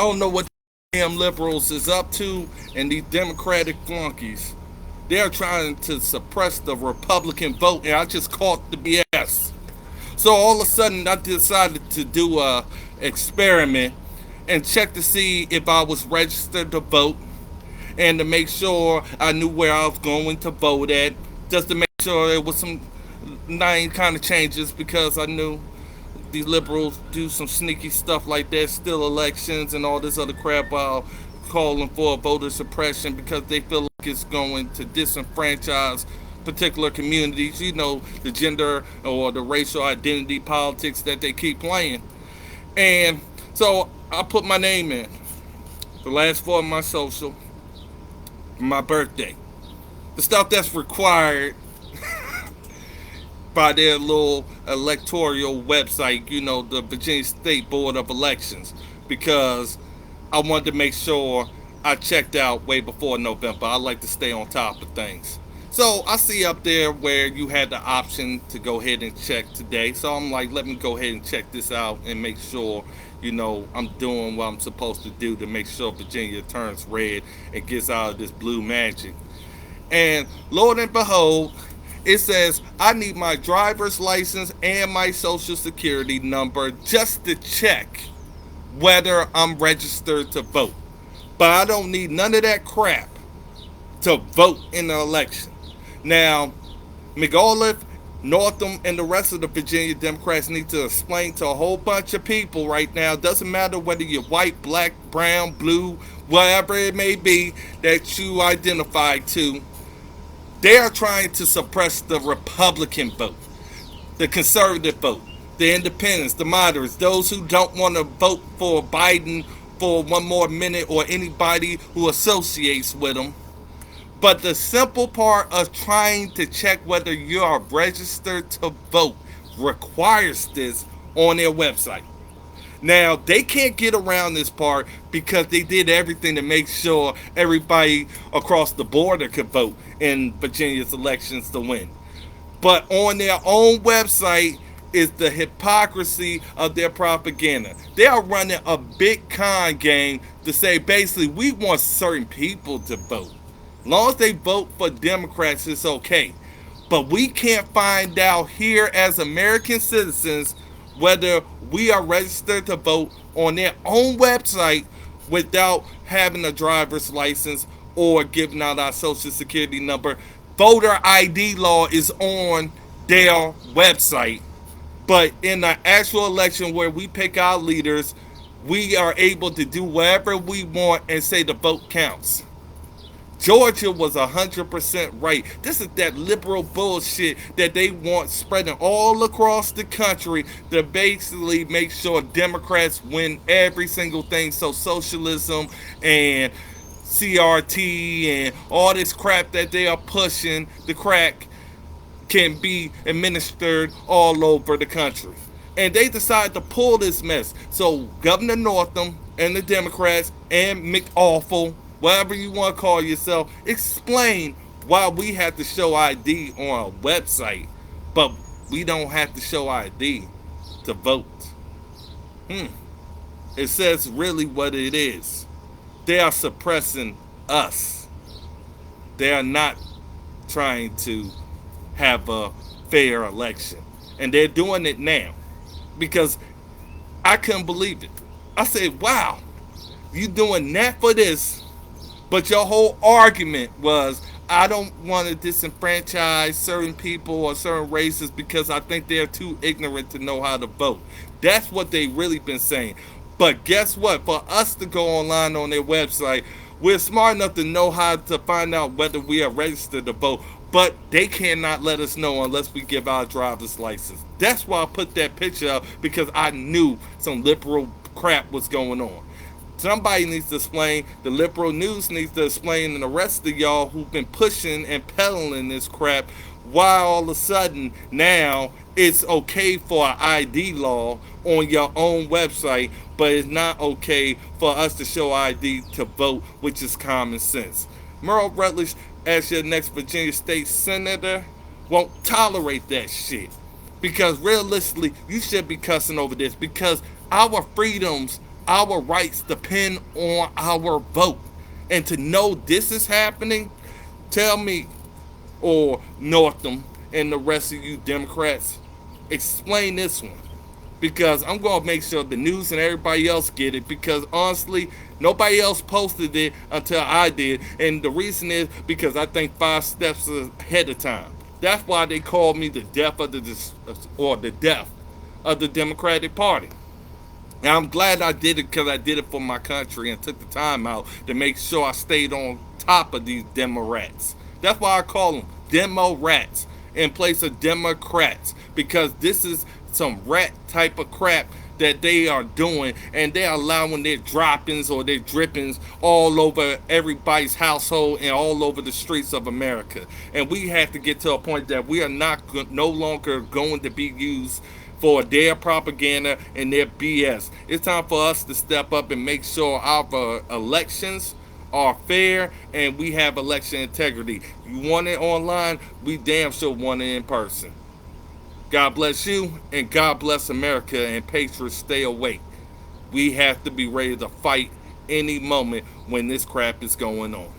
don't know what damn liberals is up to, and these Democratic flunkies. They're trying to suppress the Republican vote, and I just caught the BS. So all of a sudden, I decided to do a experiment and check to see if I was registered to vote, and to make sure I knew where I was going to vote at, just to make sure there was some nine kind of changes, because I knew these liberals do some sneaky stuff like that, steal elections and all this other crap while calling for voter suppression because they feel like it's going to disenfranchise particular communities. You know, the gender or the racial identity politics that they keep playing. And so I put my name in, the last four of my social, my birthday, the stuff that's required by their little electoral website, you know, the Virginia State Board of Elections, because I wanted to make sure I checked out way before November. I like to stay on top of things. So I see up there where you had the option to go ahead and check today. So I'm like, let me go ahead and check this out and make sure, you know, I'm doing what I'm supposed to do to make sure Virginia turns red and gets out of this blue magic. And Lord and behold, it says I need my driver's license and my social security number just to check whether I'm registered to vote. But I don't need none of that crap to vote in the election. Now, McAuliffe, Northam, and the rest of the Virginia Democrats need to explain to a whole bunch of people right now, doesn't matter whether you're white, black, brown, blue, whatever it may be that you identify to, they are trying to suppress the Republican vote, the conservative vote, the independents, the moderates, those who don't want to vote for Biden for one more minute or anybody who associates with him. But the simple part of trying to check whether you are registered to vote requires this on their website. Now, they can't get around this part because they did everything to make sure everybody across the border could vote in Virginia's elections to win. But on their own website is the hypocrisy of their propaganda. They are running a big con game to say basically we want certain people to vote. As long as they vote for Democrats, it's okay. But we can't find out here as American citizens whether we are registered to vote on their own website without having a driver's license or giving out our social security number. Voter ID law is on their website. But in the actual election where we pick our leaders, we are able to do whatever we want and say the vote counts. Georgia was 100% right. This is that liberal bullshit that they want spreading all across the country to basically make sure Democrats win every single thing. So socialism and CRT and all this crap that they are pushing, the crack, can be administered all over the country. And they decided to pull this mess. So Governor Northam and the Democrats and McAwful, whatever you want to call yourself, explain why we have to show ID on a website, but we don't have to show ID to vote. It says really what it is. They are suppressing us. They are not trying to have a fair election. And they're doing it now. Because I couldn't believe it. I said, wow, you doing that for this? But your whole argument was, I don't want to disenfranchise certain people or certain races because I think they're too ignorant to know how to vote. That's what they really been saying. But guess what? For us to go online on their website, we're smart enough to know how to find out whether we are registered to vote. But they cannot let us know unless we give our driver's license. That's why I put that picture up, because I knew some liberal crap was going on. Somebody needs to explain, the liberal news needs to explain, and the rest of y'all who've been pushing and peddling this crap, why all of a sudden now it's okay for an ID law on your own website, but it's not okay for us to show ID to vote, which is common sense. Merle Rutledge, as your next Virginia State Senator, won't tolerate that shit. Because realistically, you should be cussing over this, because our freedoms, our rights depend on our vote. And to know this is happening, tell me, or Northam and the rest of you Democrats, explain this one. Because I'm going to make sure the news and everybody else get it. Because honestly, nobody else posted it until I did. And the reason is because I think 5 steps ahead of time. That's why they called me the death of the death of the Democratic Party. And I'm glad I did it because I did it for my country and took the time out to make sure I stayed on top of these demo rats. That's why I call them demo rats in place of Democrats, because this is some rat type of crap that they are doing, and they're allowing their droppings or their drippings all over everybody's household and all over the streets of America. And we have to get to a point that we are not no longer going to be used for their propaganda and their BS. It's time for us to step up and make sure our elections are fair and we have election integrity. You want it online? We damn sure want it in person. God bless you and God bless America, and patriots stay awake. We have to be ready to fight any moment when this crap is going on.